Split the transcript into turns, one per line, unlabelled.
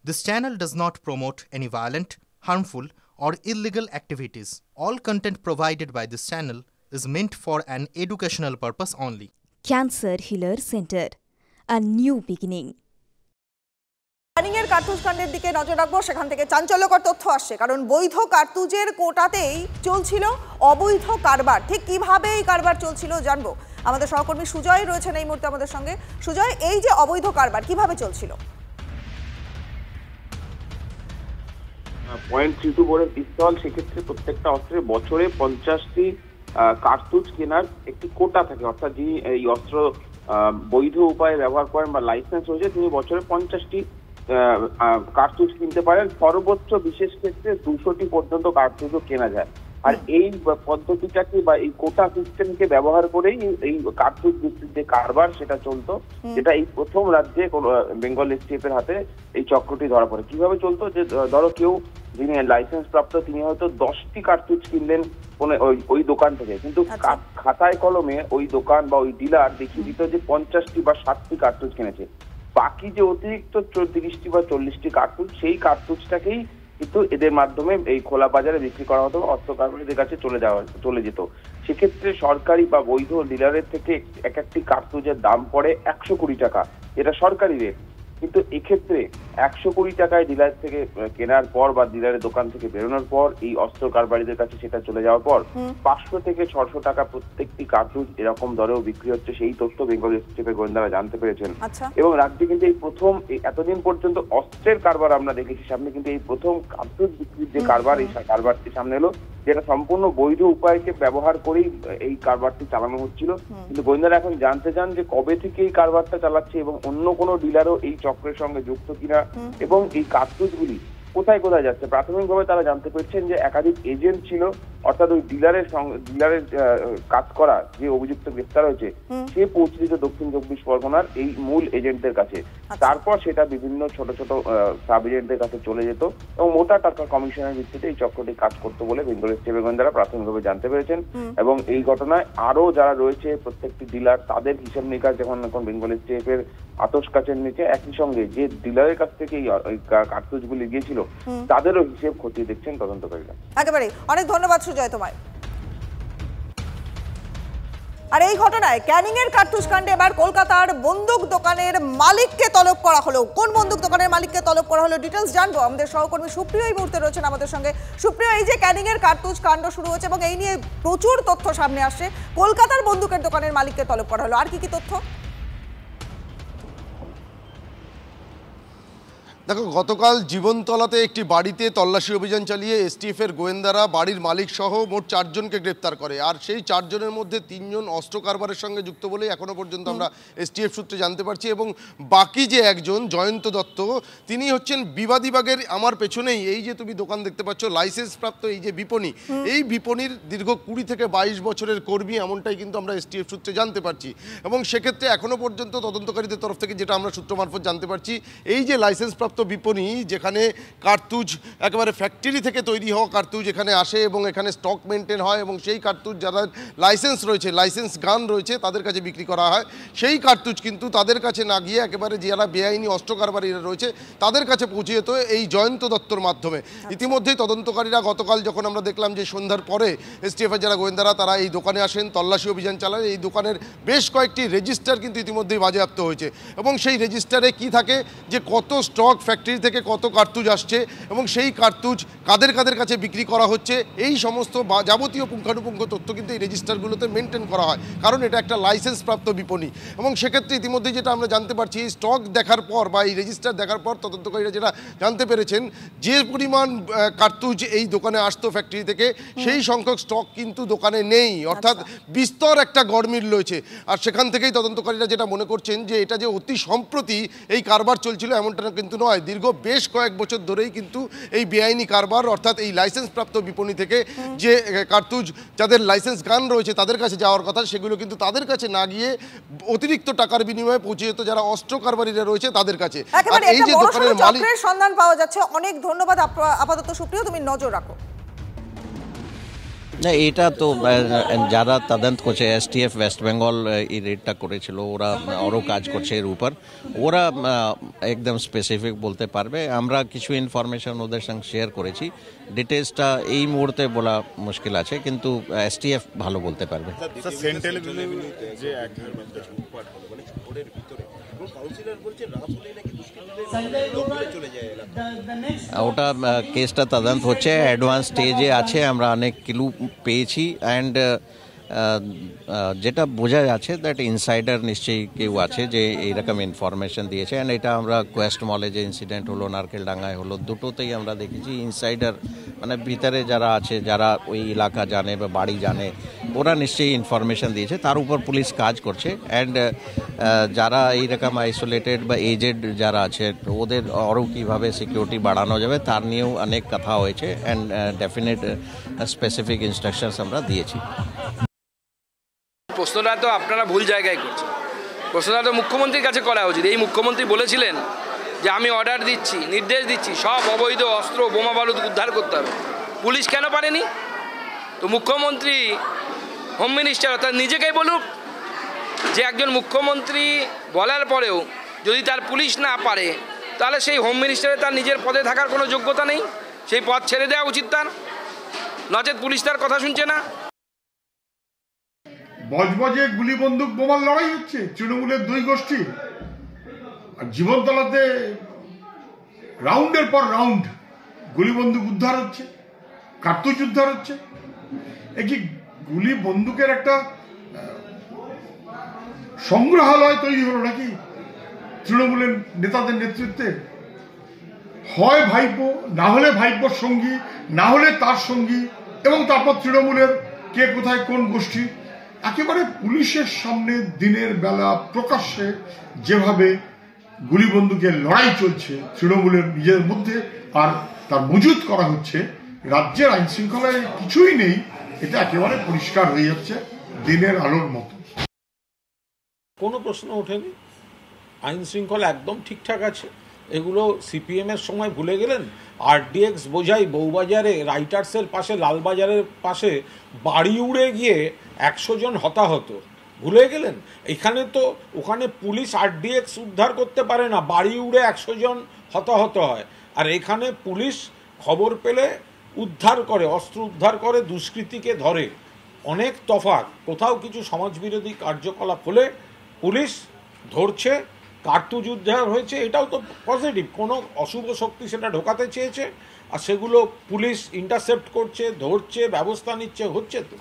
This channel does not promote any violent, harmful, or illegal activities. All content provided by this channel is meant for an educational purpose only.
Cancer Healer Center, a new beginning.
ক্যানিংয়ের কার্তুজ কাণ্ডের দিকে নজর রাখবো। সেখান থেকে চাঞ্চল্যকর তথ্য আসছে, কারণ বৈধ কার্তুজের কোটাতেই চলছিল অবৈধ কারবার। ঠিক কিভাবে এই কারবার চলছিল জানবো। আমাদের সহকর্মী সুজয় রয়েছেন এই মুহূর্তে আমাদের সঙ্গে। সুজয়, এই যে অবৈধ কারবার কিভাবে চলছিল?
.32 বোরের পিস্তল, সেক্ষেত্রে প্রত্যেকটা অস্ত্রে বছরে 50টি কার্তুজ কেনার একটি কোটা থাকে, অর্থাৎ যিনি এই অস্ত্র বৈধ উপায়ে ব্যবহার করেন বা লাইসেন্স রয়েছে তিনি বছরে 50টি কার্তুজ কিনতে পারেন। সর্বোচ্চ বিশেষ ক্ষেত্রে 200টি পর্যন্ত কার্তুজও কেনা যায়। আর এই পদ্ধতিটাকে বা এই কোটা সিস্টেমকে ব্যবহার করেই এই কার্তুজ বিক্রির যে কারবার সেটা চলতো, যেটা এই প্রথম রাজ্যে বেঙ্গল এসটিএফ এর হাতে এই চক্রটি ধরা পড়ে। কিভাবে চলতো, যে ধরো কেউ যিনি লাইসেন্স প্রাপ্ত তিনি হয়তো 10টি কার্তুজ কিনলেন ওই দোকান থেকে, কিন্তু খাতায় কলমে ওই দোকান বা ওই ডিলার দেখিয়ে দিত যে 50টি বা 60টি কার্তুজ কিনেছে। বাকি যে অতিরিক্ত 30টি বা 40টি কার্তুজ, সেই কার্তুজটাকেই কিন্তু এদের মাধ্যমে এই খোলা বাজারে বিক্রি করা হতো, অস্ত্র কারবারিদের কাছে চলে যেত। সেক্ষেত্রে সরকারি বা বৈধ ডিলারের থেকে এক একটি কার্তুজের দাম পড়ে 100 কোটি টাকা, এটা সরকারি রেট। কিন্তু এক্ষেত্রে 100 কোটি টাকায় ডিলার থেকে কেনার পর বা ডিলারের দোকান থেকে বেরোনোর পর এই অস্ত্র কারবারিদের কাছে সেটা চলে যাওয়ার পর 500 থেকে 600 টাকা প্রত্যেকটি কার্তুজ এরকম দরেও বিক্রি হচ্ছে, সেই তথ্য বেঙ্গল এসটিএফের গোয়েন্দারা জানতে পেরেছেন। এবং রাজ্যে কিন্তু এই প্রথম, এতদিন পর্যন্ত অস্ত্রের কারবার আমরা দেখেছি, সামনে কিন্তু এই প্রথম কার্তুজ বিক্রির যে কারবার, এই কারবারটি সামনে এলো, যেটা সম্পূর্ণ বৈধ উপায়কে ব্যবহার করেই এই কারবারটি চালানো হচ্ছিল। কিন্তু গোয়েন্দারা এখন জানতে চান যে কবে থেকে এই কারবারটা চালাচ্ছে এবং অন্য কোনো ডিলারও এই চক্রের সঙ্গে যুক্ত কিনা, এবং এই কার্তুজগুলি কোথায় কোথায় যাচ্ছে। প্রাথমিকভাবে তারা জানতে পেরেছেন যে একাধিক এজেন্ট ছিল, অর্থাৎ ওই ডিলারের কাজ করা যে অভিযুক্ত গ্রেফতার হয়েছে সে পৌঁছে দিত দক্ষিণ 24 পরগনার এই মূল এজেন্টদের কাছে। তারপর সেটা বিভিন্ন ছোট ছোট সাব এজেন্টদের কাছে চলে যেত এবং মোটা টাকা কমিশনের ভিত্তিতে এই চক্রটি কাজ করতো বলে বেঙ্গল এসটিএফ গোয়েন্দারা প্রাথমিকভাবে জানতে পেরেছেন। এবং এই ঘটনায় আরো যারা রয়েছে প্রত্যেকটি ডিলার, তাদের হিসাব নিকাশ যখন এখন বেঙ্গল এসটিএফ এর আতশ কাচের নিচে, একই সঙ্গে যে ডিলারের কাছ থেকে এই কার্তুজগুলি গিয়েছিল তাদেরও হিসেব খতিয়ে দেখছেন তদন্তকারীরা।
একেবারে অনেক ধন্যবাদ সুজয় তোমায়। আর এই ঘটনায় ক্যানিং এর কার্তুজ কাণ্ডে এবার কলকাতার বন্দুক দোকানের মালিককে তলব করা হলো। কোন বন্দুক দোকানের মালিককে তলব করা হলো ডিটেলস জানবো। আমাদের সহকর্মী সুপ্রিয় এই মুহূর্তে রয়েছেন আমাদের সঙ্গে। সুপ্রিয়, এই যে ক্যানিং এর কার্তুজ কাণ্ড শুরু হচ্ছে এবং এই নিয়ে প্রচুর তথ্য সামনে আসছে, কলকাতার বন্দুকের দোকানের মালিককে তলব করা হলো, আর কি কি তথ্য?
দেখো, গতকাল জীবনতলাতে একটি বাড়িতে তল্লাশি অভিযান চালিয়ে এসটিএফ এর গোয়েন্দারা বাড়ির মালিক সহ মোট 4 জনকে গ্রেপ্তার করে। আর সেই 4 জনের মধ্যে 3 জন অস্ত্র কারবারের সঙ্গে যুক্ত বলেই এখনো পর্যন্ত আমরা এসটিএফ সূত্রে জানতে পারছি। এবং বাকি যে একজন জয়ন্ত দত্ত, তিনি হচ্ছেন বিবাদীবাগের, আমার পেছনেই এই যে তুমি দোকান দেখতে পাচ্ছ লাইসেন্স প্রাপ্ত এই যে বিপণী, এই বিপণীর দীর্ঘ 20 থেকে 22 বছরের কর্মী, এমনটাই কিন্তু আমরা এসটিএফ সূত্রে জানতে পারছি। এবং সেক্ষেত্রে এখনো পর্যন্ত তদন্তকারীদের তরফ থেকে যেটা আমরা সূত্র মারফত জানতে পারছি, এই যে লাইসেন্স প্রাপ্ত বিপণী, যেখানে কার্তুজ একেবারে ফ্যাক্টরি থেকে তৈরি হওয়া কার্তুজ এখানে আসে এবং এখানে স্টক মেনটেন হয়, এবং সেই কার্তুজ যারা লাইসেন্স রয়েছে, লাইসেন্স গান রয়েছে, তাদের কাছে বিক্রি করা হয়। সেই কার্তুজ কিন্তু তাদের কাছে না গিয়ে একেবারে যারা বেআইনি অস্ত্র কারবারিরা রয়েছে তাদের কাছে পৌঁছে যেত এই জয়ন্ত দত্তর মাধ্যমে। ইতিমধ্যেই তদন্তকারীরা গতকাল যখন আমরা দেখলাম যে সন্ধ্যার পরে এসটিএফ এর যারা গোয়েন্দারা তারা এই দোকানে আসেন, তল্লাশি অভিযান চালান, এই দোকানের বেশ কয়েকটি রেজিস্টার কিন্তু ইতিমধ্যেই বাজেয়াপ্ত হয়েছে। এবং সেই রেজিস্টারে কি থাকে, যে কত স্টক ফ্যাক্টরি থেকে কত কার্তুজ আসছে এবং সেই কার্তুজ কাদের কাদের কাছে বিক্রি করা হচ্ছে, এই সমস্ত যাবতীয় পুঙ্খানুপুঙ্খ তথ্য কিন্তু এই রেজিস্টারগুলোতে মেনটেন করা হয়, কারণ এটা একটা লাইসেন্স প্রাপ্ত বিপণী। এবং সেক্ষেত্রে ইতিমধ্যে যেটা আমরা জানতে পারছি, এই স্টক দেখার পর বা এই রেজিস্টার দেখার পর তদন্তকারীরা যেটা জানতে পেরেছেন, যে পরিমাণ কার্তুজ এই দোকানে আসতো ফ্যাক্টরি থেকে, সেই সংখ্যক স্টক কিন্তু দোকানে নেই, অর্থাৎ বিস্তর একটা গরমিল রয়েছে। আর সেখান থেকেই তদন্তকারীরা যেটা মনে করছেন যে এটা যে অতি সম্প্রতি এই কারবার চলছিল এমনটা কিন্তু নয়, দীর্ঘ বেশ কয়েক বছর ধরেই কিন্তু এই বেআইনি কারবার, অর্থাৎ এই লাইসেন্স প্রাপ্ত বিপণী থেকে যে কার্তুজ যাদের লাইসেন্স গান রয়েছে তাদের কাছে যাওয়ার কথা, সেগুলো কিন্তু তাদের কাছে না গিয়ে অতিরিক্ত টাকার বিনিময়ে পৌঁছে যেত যারা অস্ত্র কারবারিরা রয়েছে তাদের কাছে। আর এই যে দোকানের মালিকের
সন্ধান পাওয়া যাচ্ছে। অনেক ধন্যবাদ আপাতত সুপ্রিয়, তুমি নজর রাখো।
না, এটা তো যারা তদন্ত করছে STF ওয়েস্ট বেঙ্গল এই রেডটা করেছিল, ওরা আরও কাজ করছে এর উপর, ওরা একদম স্পেসিফিক বলতে পারবে। আমরা কিছু ইনফরমেশন ওদের সঙ্গে শেয়ার করেছি, ডিটেলসটা এই মুহূর্তে বলা মুশকিল আছে, কিন্তু STF ভালো বলতে পারবে। ওটা কেসটা তদন্ত হচ্ছে, অ্যাডভান্স স্টেজে আছে, আমরা অনেক ক্লু পেয়েছি। অ্যান্ড যেটা বোঝা যাচ্ছে দ্যাট ইনসাইডার নিশ্চয়ই কেউ আছে যে এইরকম ইনফরমেশন দিয়েছে। অ্যান্ড এটা আমরা কোয়েস্ট মলে যে ইনসিডেন্ট হলো, নারকেলডাঙ্গায় হলো, দুটোতেই আমরা দেখেছি ইনসাইডার মানে ভিতরে যারা আছে, যারা ওই এলাকা জানে বা বাড়ি জানে, ওরা নিশ্চয়ই ইনফরমেশন দিয়েছে, তার উপর পুলিশ কাজ করছে। অ্যান্ড যারা এইরকম আইসোলেটেড বা এজেড যারা আছে, ওদের আরও কীভাবে সিকিউরিটি বাড়ানো যাবে তার নিয়েও অনেক কথা হয়েছে। অ্যান্ড ডেফিনেট স্পেসিফিক ইনস্ট্রাকশনস আমরা দিয়েছি।
প্রশ্নটা তো আপনারা ভুল জায়গায় করছেন। প্রশ্নটা তো মুখ্যমন্ত্রীর কাছে করা উচিত। এই মুখ্যমন্ত্রী বলেছিলেন যে আমি অর্ডার দিচ্ছি, নির্দেশ দিচ্ছি, সব অবৈধ অস্ত্র বোমা বারুদ উদ্ধার করতে হবে। পুলিশ কেন পারেনি? তো মুখ্যমন্ত্রী, হোম মিনিস্টার অর্থাৎ নিজেকেই বলুক যে একজন মুখ্যমন্ত্রী বলার পরেও যদি তার পুলিশ না পারে, তাহলে সেই হোম মিনিস্টারে তার নিজের পদে থাকার কোনো যোগ্যতা নেই, সেই পদ ছেড়ে দেওয়া উচিত তার, নচেত পুলিশ তার কথা শুনছে না।
বজবজে গুলি বন্দুক বোমার লড়াই হচ্ছে তৃণমূলের দুই গোষ্ঠী, আর জীবনতলাতে রাউন্ডের পর রাউন্ড গুলি বন্দুক উদ্ধার হচ্ছে, কার্তুজ উদ্ধার হচ্ছে। এ কি গুলি বন্দুকের একটা সংগ্রহালয় তৈরি হলো নাকি তৃণমূলের নেতাদের নেতৃত্বে? হয় ভাইপো, না হলে ভাইপোর সঙ্গী, না হলে তার সঙ্গী, এবং তারপর তৃণমূলের কে কোথায় কোন গোষ্ঠী। একেবারে পুলিশের সামনে দিনের বেলা প্রকাশ্যে যেভাবে গুলি বন্দুকের লড়াই চলছে তৃণমূলের নিজের মধ্যে, আর তার মজুত করা হচ্ছে, রাজ্যের আইন শৃঙ্খলায় কিছুই নেই, এটা একেবারে পরিষ্কার হয়ে যাচ্ছে দিনের আলোর মতো।
কোনো প্রশ্ন ওঠেনি, আইন শৃঙ্খলা একদম ঠিকঠাক আছে। এগুলো সিপিএমের সময় ভুলে গেলেন? RDX বোঝাই বউবাজারে রাইটার্সের পাশে, লালবাজারের পাশে বাড়ি উড়ে গিয়ে 100 জন হতাহত, ভুলে গেলেন? এখানে তো ওখানে পুলিশ RDX উদ্ধার করতে পারে না, বাড়ি উড়ে 100 জন হতাহত হয়। আর এখানে পুলিশ খবর পেলে উদ্ধার করে, অস্ত্র উদ্ধার করে, দুষ্কৃতীকে ধরে। অনেক তফাৎ। কোথাও কিছু সমাজবিরোধী কার্যকলাপ হলে পুলিশ ধরছে, কার্তুজ উদ্ধার হয়েছে, এটাও তো পজিটিভ। কোনো অশুভ শক্তি সেটা ঢোকাতে চেয়েছে, আর সেগুলো পুলিশ ইন্টারসেপ্ট করছে, ধরছে, ব্যবস্থা নিচ্ছে, হচ্ছে তো।